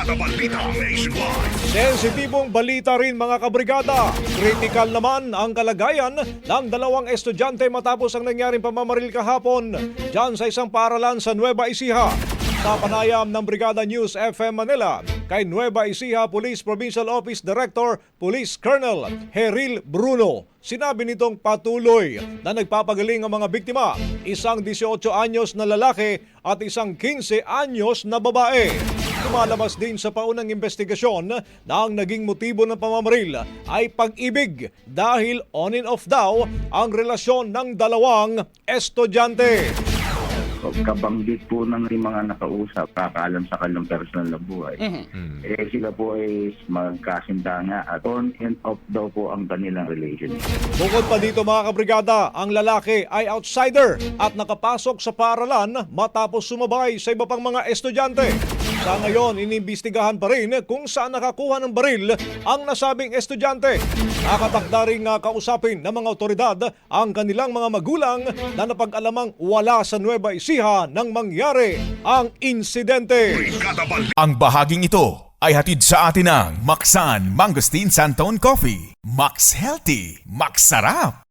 Brigada Balita Nationwide. Sensitibong balita rin mga kabrigada. Critical naman ang kalagayan ng dalawang estudyante matapos ang nangyaring pamamaril kahapon dyan sa isang paaralan sa Nueva Ecija. Sa panayam ng Brigada News FM Manila kay Nueva Ecija Police Provincial Office Director Police Colonel Heril Bruno, sinabi nitong patuloy na nagpapagaling ang mga biktima, isang 18 anyos na lalaki at isang 15 anyos na babae. Lumalabas din sa paunang investigasyon na ang naging motibo ng pamamaril ay pag-ibig dahil on and off daw ang relasyon ng dalawang estudyante. Kabanggit po ng mga nakausap, kakaalam sa kanilang personal na buhay. Sila po ay magkasinta nga at on and off daw po ang kanilang relationship. Bukod pa dito mga kabrigada, ang lalaki ay outsider at nakapasok sa paaralan matapos sumabay sa iba pang mga estudyante. Sa ngayon, inimbestigahan pa rin kung saan nakakuha ng baril ang nasabing estudyante. Nakatakda rin kausapin ng mga otoridad ang kanilang mga magulang na napag-alamang wala sa Nueva Ecija nang mangyari ang insidente. Brigada Balita. Ang bahaging ito ay hatid sa atin ng Maxan Mangosteen Santon Coffee. Max Healthy, Max Sarap.